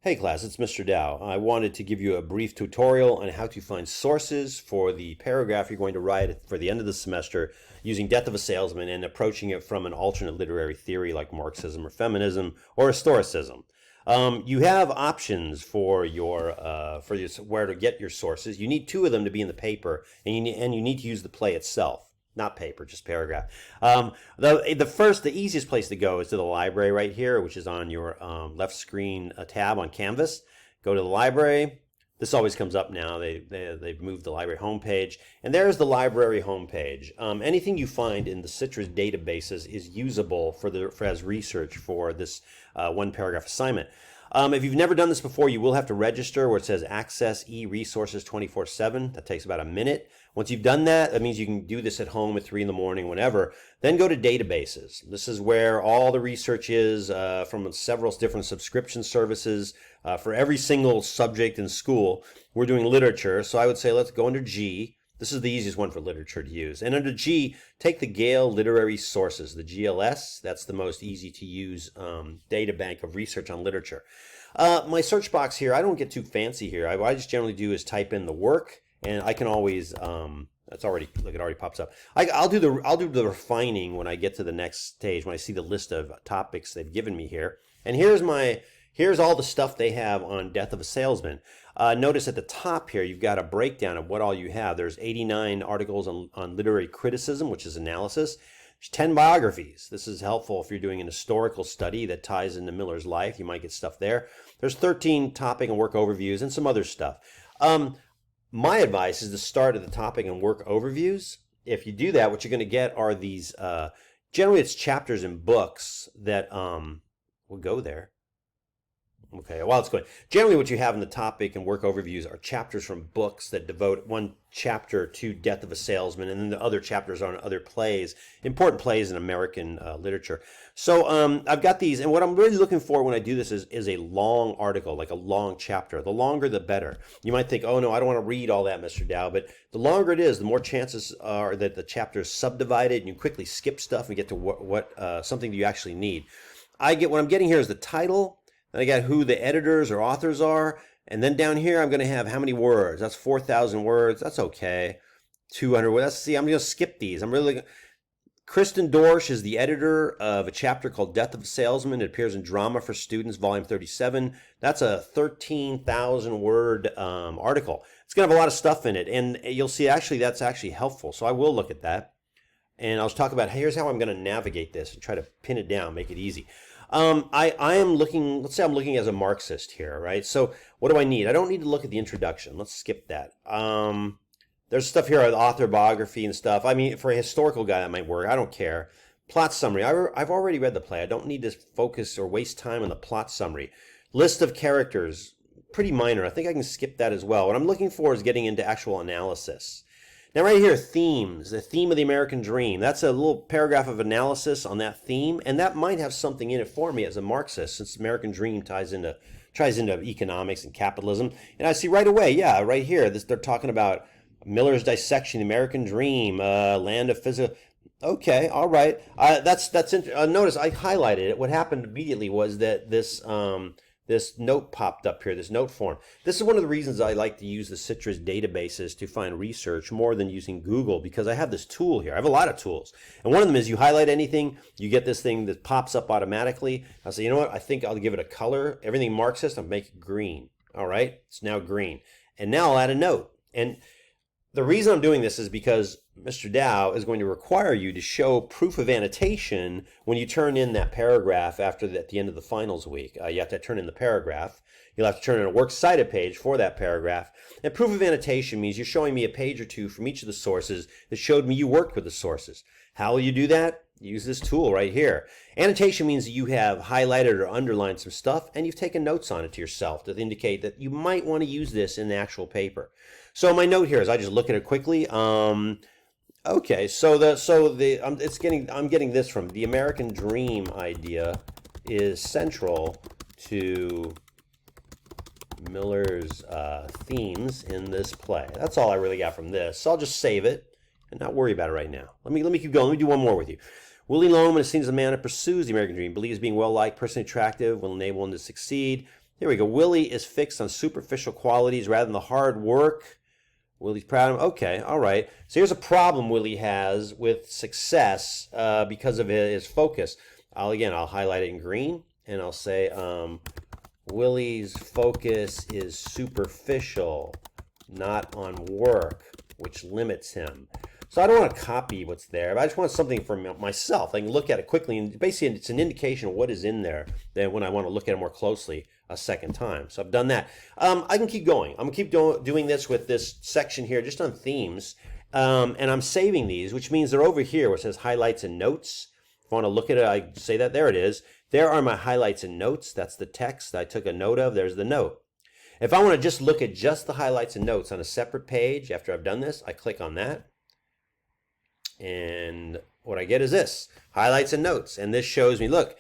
Hey class, it's Mr. Dow. I wanted to give you a brief tutorial on how to find sources for the paragraph you're going to write for the end of the semester using Death of a Salesman and approaching it from an alternate literary theory like Marxism or feminism or historicism. You have options for your where to get your sources. You need two of them to be in the paper, and you need to use the play itself. Not paper, just paragraph. The easiest place to go is to the library right here, which is on your left screen tab on Canvas. Go to the library. This always comes up now. They've moved the library homepage, and there's the library homepage. Anything you find in the Citrus databases is usable as research for this one paragraph assignment. If you've never done this before, you will have to register where it says Access e-Resources 24/7. That takes about a minute. Once you've done that, that means you can do this at home at 3 in the morning, whenever. Then go to databases. This is where all the research is from several different subscription services for every single subject in school. We're doing literature, so I would say let's go under G. This is the easiest one for literature to use. And under G, take the Gale Literary Sources, the GLS. That's the most easy to use data bank of research on literature. My search box here, I don't get too fancy here. What I just generally do is type in the work, and I can always, that's already, look, it already pops up. I'll do the refining when I get to the next stage, when I see the list of topics they've given me here. And here's all the stuff they have on Death of a Salesman. Notice at the top here, you've got a breakdown of what all you have. There's 89 articles on literary criticism, which is analysis. There's 10 biographies. This is helpful if you're doing an historical study that ties into Miller's life. You might get stuff there. There's 13 topic and work overviews and some other stuff. My advice is to start at the topic and work overviews. If you do that, what you're going to get are these, generally it's chapters in books that will go there. Okay, while it's going, generally what you have in the topic and work overviews are chapters from books that devote one chapter to Death of a Salesman, and then the other chapters are on other plays, important plays in American literature. So I've got these, and what I'm really looking for when I do this is a long article, like a long chapter. The longer, the better. You might think, oh no, I don't want to read all that, Mr. Dow, but the longer it is, the more chances are that the chapter is subdivided, and you quickly skip stuff and get to what something that you actually need. What I'm getting here is the title. Then I got who the editors or authors are. And then down here, I'm going to have how many words. That's 4,000 words. That's okay. 200 words. See, I'm going to skip these. Kristen Dorsch is the editor of a chapter called Death of a Salesman. It appears in Drama for Students, Volume 37. That's a 13,000 word article. It's going to have a lot of stuff in it. And you'll see, actually, that's actually helpful. So I will look at that. And I'll talk about, hey, here's how I'm going to navigate this and try to pin it down, make it easy. I am looking, let's say I'm looking as a Marxist here, right? So what do I need? I don't need to look at the introduction. Let's skip that. There's stuff here, the author biography and stuff. I mean, for a historical guy, that might work. I don't care. Plot summary. I've already read the play. I don't need to focus or waste time on the plot summary. List of characters. Pretty minor. I think I can skip that as well. What I'm looking for is getting into actual analysis. Now right here, themes, the theme of the American dream. That's a little paragraph of analysis on that theme, and that might have something in it for me as a Marxist, since American dream ties into economics and capitalism. And I see right away, yeah, right here, they're talking about Miller's dissection, the American dream, land of physical. Okay, all right. Notice I highlighted it. What happened immediately was that this note popped up here, this note form. This is one of the reasons I like to use the Citrus databases to find research more than using Google, because I have this tool here. I have a lot of tools. And one of them is you highlight anything, you get this thing that pops up automatically. I'll say, you know what, I think I'll give it a color. Everything Marxist, I'll make it green. All right, it's now green. And now I'll add a note. And the reason I'm doing this is because Mr. Dow is going to require you to show proof of annotation when you turn in that paragraph at the end of the finals week. You have to turn in the paragraph. You'll have to turn in a works cited page for that paragraph. And proof of annotation means you're showing me a page or two from each of the sources that showed me you worked with the sources. How will you do that? Use this tool right here. Annotation means that you have highlighted or underlined some stuff and you've taken notes on it to yourself to indicate that you might want to use this in the actual paper. So my note here is I just look at it quickly. Okay, I'm getting this from the American dream idea is central to Miller's themes in this play. That's all I really got from this. So I'll just save it and not worry about it right now. Let me keep going. Let me do one more with you. Willie Loman is seen as a man that pursues the American dream, believes being well-liked, personally attractive will enable him to succeed. Here we go. Willie is fixed on superficial qualities rather than the hard work. Willie's proud of him. Okay, all right. So here's a problem Willie has with success because of his focus. I'll highlight it in green, and I'll say Willie's focus is superficial, not on work, which limits him. So I don't want to copy what's there, but I just want something for myself. I can look at it quickly, and basically it's an indication of what is in there then when I want to look at it more closely a second time. So I've done that. I can keep going. I'm going to keep doing this with this section here just on themes, and I'm saving these, which means they're over here where it says highlights and notes. If I want to look at it, I say that. There it is. There are my highlights and notes. That's the text I took a note of. There's the note. If I want to just look at just the highlights and notes on a separate page after I've done this, I click on that. And what I get is this, highlights and notes. And this shows me, look,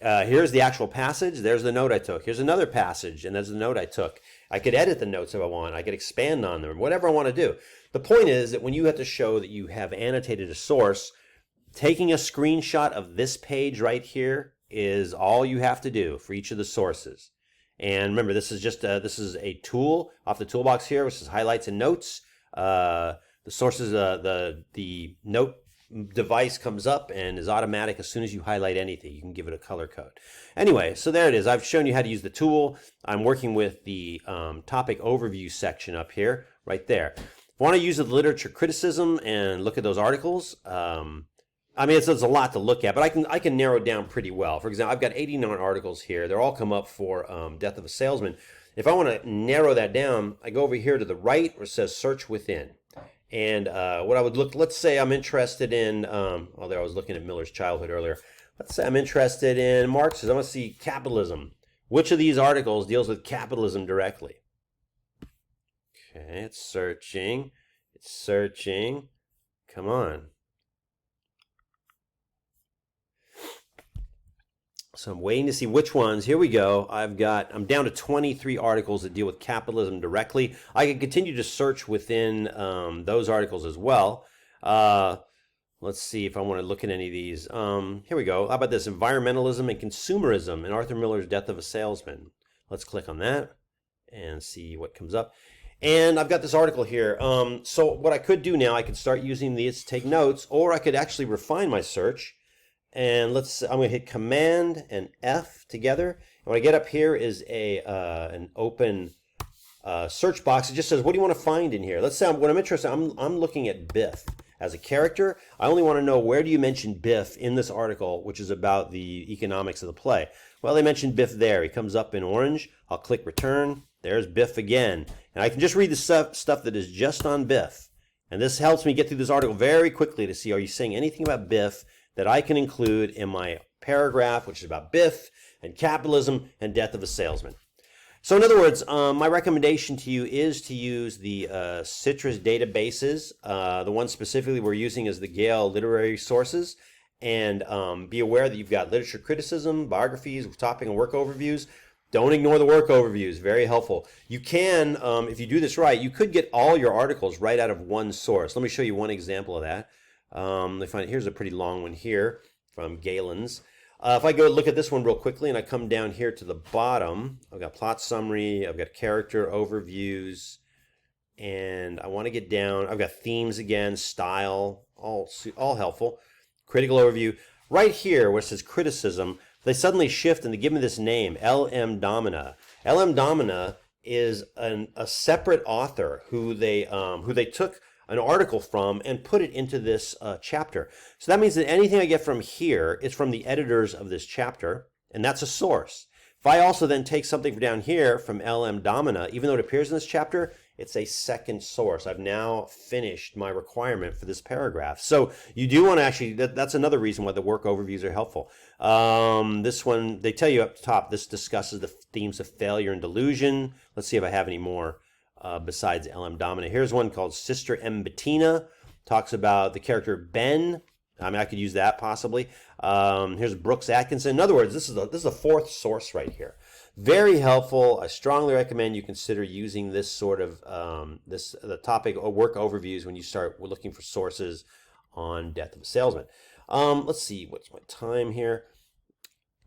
here's the actual passage. There's the note I took. Here's another passage, and there's the note I took. I could edit the notes if I want. I could expand on them, whatever I want to do. The point is that when you have to show that you have annotated a source, taking a screenshot of this page right here is all you have to do for each of the sources. And remember, this is just this is a tool off the toolbox here, which is highlights and notes. The sources, the note device comes up and is automatic as soon as you highlight anything. You can give it a color code. Anyway, so there it is. I've shown you how to use the tool. I'm working with the topic overview section up here, right there. If I want to use the literature criticism and look at those articles, I mean, it's a lot to look at, but I can narrow it down pretty well. For example, I've got 89 articles here. They're all come up for Death of a Salesman. If I want to narrow that down, I go over here to the right where it says Search Within. And what I would look, let's say I'm interested in, there I was looking at Miller's Childhood earlier. Let's say I'm interested in Marxism. I want to see capitalism. Which of these articles deals with capitalism directly? Okay, it's searching. It's searching. Come on. So I'm waiting to see which ones. Here we go. I'm down to 23 articles that deal with capitalism directly. I can continue to search within those articles as well. Let's see if I want to look at any of these. Here we go. How about this? Environmentalism and consumerism in Arthur Miller's Death of a Salesman. Let's click on that and see what comes up. And I've got this article here. So what I could do now, I could start using these to take notes, or I could actually refine my search. And I'm going to hit Command and F together. And what I get up here is an open search box. It just says, what do you want to find in here? Let's say what I'm interested in, I'm looking at Biff as a character. I only want to know, where do you mention Biff in this article, which is about the economics of the play? Well, they mentioned Biff there. He comes up in orange. I'll click Return. There's Biff again. And I can just read the stuff that is just on Biff. And this helps me get through this article very quickly to see, are you saying anything about Biff that I can include in my paragraph, which is about Biff and capitalism and Death of a Salesman. So in other words, my recommendation to you is to use the Citrus databases. The one specifically we're using is the Gale Literary Sources. And be aware that you've got literature criticism, biographies, topic and work overviews. Don't ignore the work overviews, very helpful. You can, if you do this right, you could get all your articles right out of one source. Let me show you one example of that. Here's a pretty long one here from Galen's. If I go look at this one real quickly and I come down here to the bottom, I've got plot summary, I've got character overviews, and I want to get down. I've got themes again, style, all helpful. Critical overview. Right here where it says criticism, they suddenly shift and they give me this name, L.M. Domina. L.M. Domina is a separate author who they took an article from and put it into this chapter. So that means that anything I get from here is from the editors of this chapter, and that's a source. If I also then take something from down here from L.M. Domina, even though it appears in this chapter, it's a second source. I've now finished my requirement for this paragraph. So you do want to actually, that's another reason why the work overviews are helpful. This one, they tell you up top, this discusses the themes of failure and delusion. Let's see if I have any more. Besides L.M. Domina. Here's one called Sister M. Bettina. Talks about the character Ben. I mean, I could use that possibly. Here's Brooks Atkinson. In other words, this is a fourth source right here. Very helpful. I strongly recommend you consider using this sort of the topic or work overviews when you start looking for sources on Death of a Salesman. Let's see, what's my time here?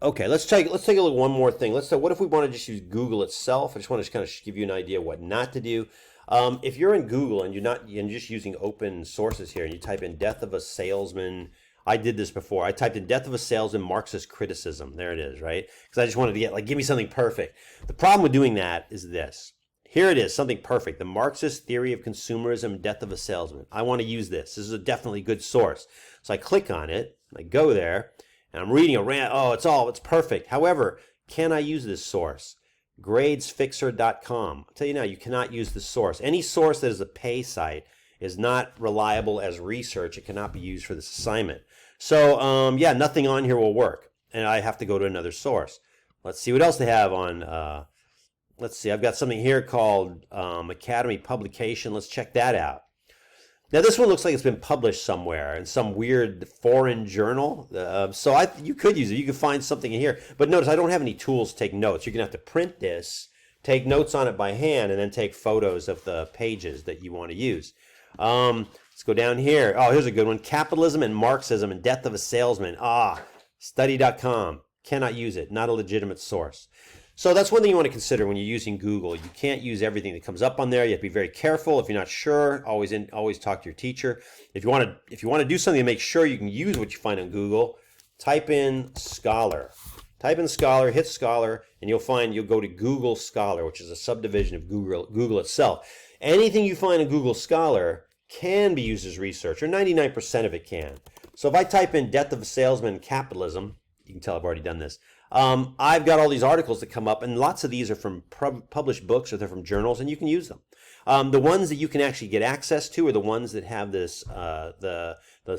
Okay, let's take a look one more thing. Let's say, what if we want to just use Google itself? I just want to kind of give you an idea of what not to do. If you're in Google and you're just using open sources here, and you type in "death of a salesman," I did this before. I typed in "death of a salesman Marxist criticism." There it is, right? Because I just wanted to get give me something perfect. The problem with doing that is this. Here it is, something perfect. The Marxist theory of consumerism, death of a salesman. I want to use this. This is a definitely good source. So I click on it. I go there. And I'm reading a rant. Oh, it's perfect. However, can I use this source? Gradesfixer.com. I'll tell you now, you cannot use this source. Any source that is a pay site is not reliable as research. It cannot be used for this assignment. So, yeah, nothing on here will work. And I have to go to another source. Let's see what else they have on. Let's see. I've got something here called Academy Publication. Let's check that out. Now this one looks like it's been published somewhere in some weird foreign journal. You could use it. You could find something in here. But notice I don't have any tools to take notes. You're going to have to print this, take notes on it by hand, and then take photos of the pages that you want to use. Let's go down here. Oh, here's a good one. Capitalism and Marxism and Death of a Salesman. Study.com. Cannot use it. Not a legitimate source. So that's one thing you want to consider when you're using Google. You can't use everything that comes up on there. You have to be very careful. If you're not sure, always talk to your teacher. If you want to do something to make sure you can use what you find on Google, type in Scholar. Type in Scholar, hit Scholar, and you'll go to Google Scholar, which is a subdivision of Google itself. Anything you find in Google Scholar can be used as research, or 99% of it can. So if I type in Death of a Salesman Capitalism, you can tell I've already done this. I've got all these articles that come up, and lots of these are from published books or they're from journals, and you can use them. The ones that you can actually get access to are the ones that have this the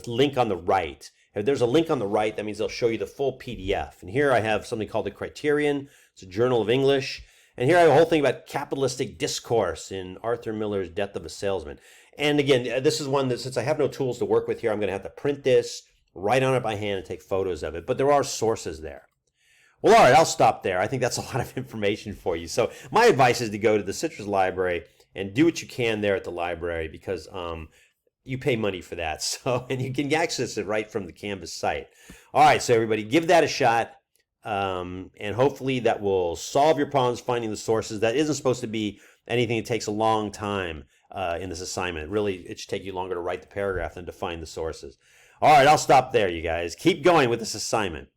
link on the right. If there's a link on the right, that means they'll show you the full PDF. And here I have something called the Criterion. It's a journal of English. And here I have a whole thing about capitalistic discourse in Arthur Miller's Death of a Salesman. And again, this is one that, since I have no tools to work with here, I'm going to have to print this, write on it by hand, and take photos of it. But there are sources there. Well, all right, I'll stop there. I think that's a lot of information for you. So my advice is to go to the Citrus Library and do what you can there at the library, because you pay money for that. So, and you can access it right from the Canvas site. All right, so everybody, give that a shot. And hopefully that will solve your problems finding the sources. That isn't supposed to be anything that takes a long time in this assignment. Really, it should take you longer to write the paragraph than to find the sources. All right, I'll stop there, you guys. Keep going with this assignment.